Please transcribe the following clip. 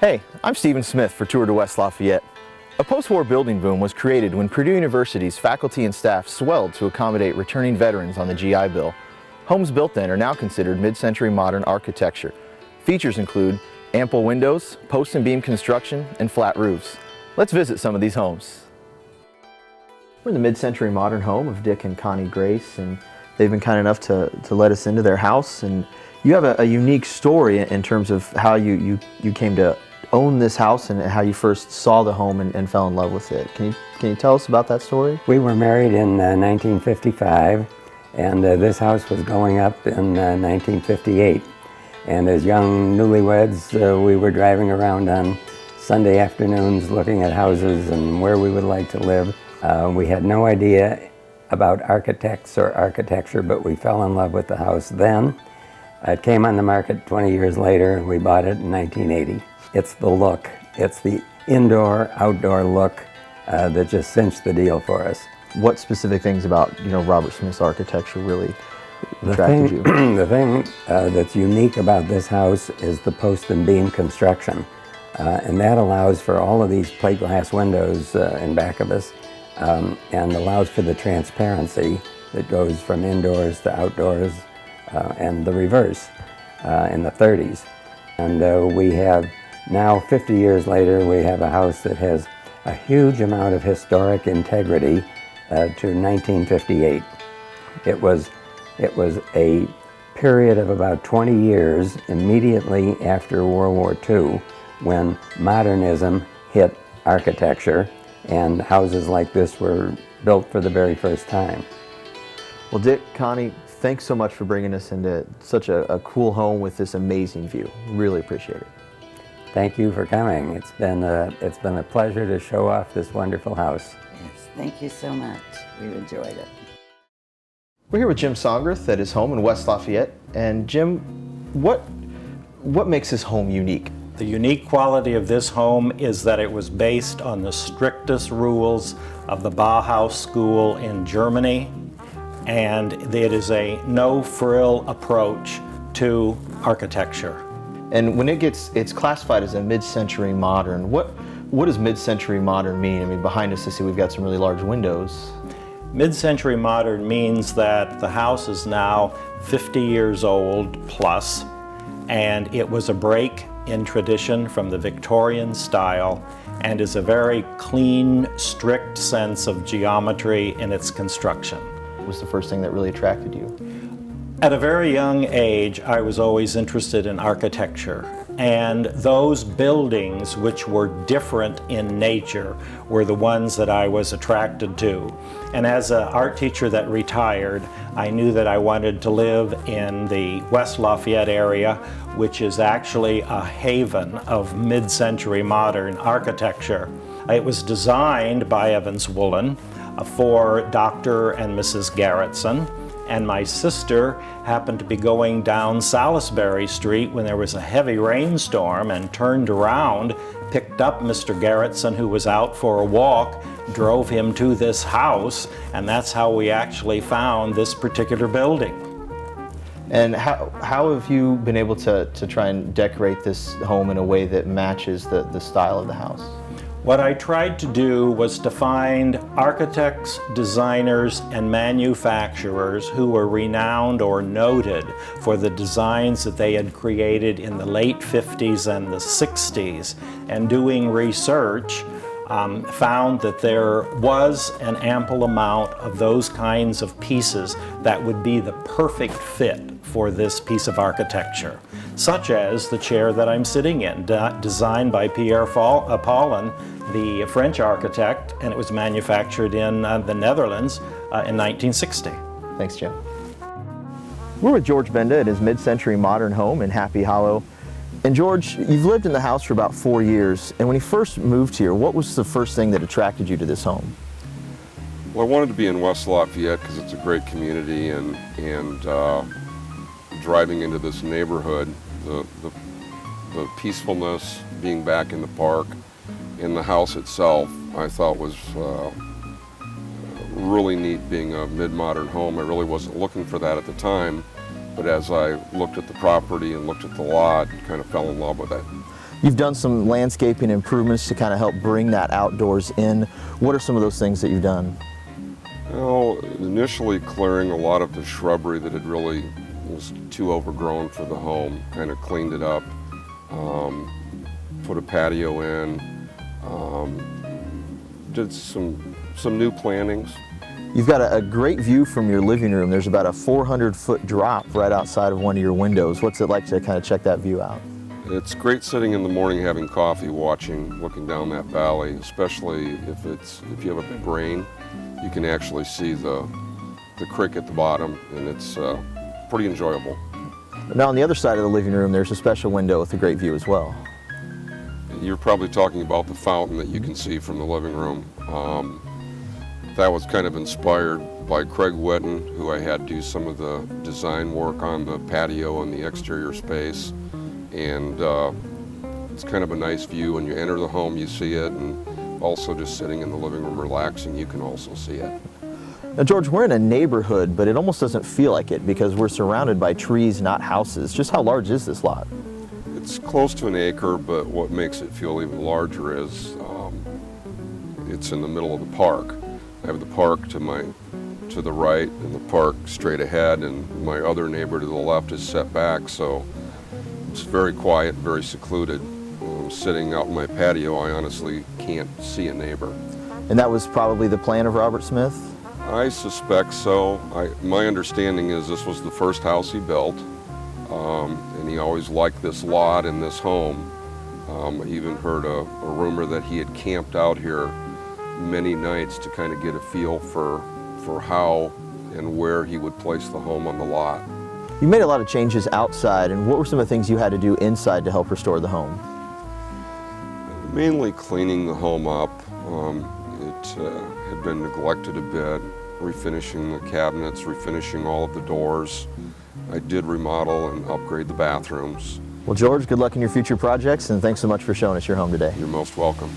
Hey, I'm Stephen Smith for Tour de West Lafayette. A post-war building boom was created when Purdue University's faculty and staff swelled to accommodate returning veterans on the GI Bill. Homes built then are now considered mid-century modern architecture. Features include ample windows, post and beam construction, and flat roofs. Let's visit some of these homes. We're in the mid-century modern home of Dick and Connie Grace, and they've been kind enough to let us into their house. And you have a unique story in terms of how you came to own this house and how you first saw the home and fell in love with it. Can you tell us about that story? We were married in 1955, and this house was going up in 1958. And as young newlyweds, we were driving around on Sunday afternoons looking at houses and where we would like to live. We had no idea about architects or architecture, but we fell in love with the house then. It came on the market 20 years later, and we bought it in 1980. It's the look. It's the indoor-outdoor look that just cinched the deal for us. What specific things about Robert Smith's architecture really attracted you? The thing that's unique about this house is the post and beam construction. And that allows for all of these plate glass windows in back of us and allows for the transparency that goes from indoors to outdoors and the reverse in the 30s. And we have now, 50 years later, we have a house that has a huge amount of historic integrity to 1958. It was a period of about 20 years immediately after World War II when modernism hit architecture and houses like this were built for the very first time. Well, Dick, Connie, thanks so much for bringing us into such a cool home with this amazing view. Really appreciate it. Thank you for coming. It's been a pleasure to show off this wonderful house. Yes, thank you so much. We've enjoyed it. We're here with Jim Songreth at his home in West Lafayette. And Jim, what makes this home unique? The unique quality of this home is that it was based on the strictest rules of the Bauhaus school in Germany, and it is a no-frill approach to architecture. And when it's classified as a mid-century modern, what does mid-century modern mean? I mean, behind us, I see we've got some really large windows. Mid-century modern means that the house is now 50 years old plus, and it was a break in tradition from the Victorian style and is a very clean, strict sense of geometry in its construction. What was the first thing that really attracted you? At a very young age, I was always interested in architecture, and those buildings which were different in nature were the ones that I was attracted to. And as an art teacher that retired, I knew that I wanted to live in the West Lafayette area, which is actually a haven of mid-century modern architecture. It was designed by Evans Woolen for Dr. and Mrs. Garretson. And my sister happened to be going down Salisbury Street when there was a heavy rainstorm and turned around, picked up Mr. Garretson, who was out for a walk, drove him to this house, and that's how we actually found this particular building. And how have you been able to try and decorate this home in a way that matches the style of the house? What I tried to do was to find architects, designers, and manufacturers who were renowned or noted for the designs that they had created in the late 50s and the 60s. And doing research, found that there was an ample amount of those kinds of pieces that would be the perfect fit for this piece of architecture, such as the chair that I'm sitting in, designed by Pierre Paulin, the French architect, and it was manufactured in the Netherlands in 1960. Thanks, Jim. We're with George Benda at his mid-century modern home in Happy Hollow. And George, you've lived in the house for about 4 years, and when you first moved here, what was the first thing that attracted you to this home? Well, I wanted to be in West Lafayette because it's a great community, and driving into this neighborhood, the peacefulness, being back in the park, and the house itself, I thought was really neat being a mid-modern home. I really wasn't looking for that at the time, but as I looked at the property and looked at the lot, kind of fell in love with it. You've done some landscaping improvements to kind of help bring that outdoors in. What are some of those things that you've done? Well, initially clearing a lot of the shrubbery that had really was too overgrown for the home, kind of cleaned it up, put a patio in, did some new plantings. You've got a great view from your living room. There's about a 400-foot drop right outside of one of your windows. What's it like to kind of check that view out? It's great sitting in the morning having coffee, looking down that valley, especially if you have a big rain. You can actually see the creek at the bottom, and it's pretty enjoyable. Now on the other side of the living room, there's a special window with a great view as well. You're probably talking about the fountain that you can see from the living room. That was kind of inspired by Craig Witten, who I had do some of the design work on the patio and the exterior space. And it's kind of a nice view. When you enter the home, you see it, and also just sitting in the living room relaxing, you can also see it. Now, George, we're in a neighborhood, but it almost doesn't feel like it because we're surrounded by trees, not houses. Just how large is this lot? It's close to an acre, but what makes it feel even larger is it's in the middle of the park. I have the park to the right and the park straight ahead, and my other neighbor to the left is set back, so it's very quiet, very secluded. When I'm sitting out in my patio, I honestly can't see a neighbor. And that was probably the plan of Robert Smith? I suspect so. My understanding is this was the first house he built, and he always liked this lot and this home. I even heard a rumor that he had camped out here many nights to kind of get a feel for how and where he would place the home on the lot. You made a lot of changes outside, and what were some of the things you had to do inside to help restore the home? Mainly cleaning the home up. It had been neglected a bit, refinishing the cabinets, refinishing all of the doors. I did remodel and upgrade the bathrooms. Well, George, good luck in your future projects, and thanks so much for showing us your home today. You're most welcome.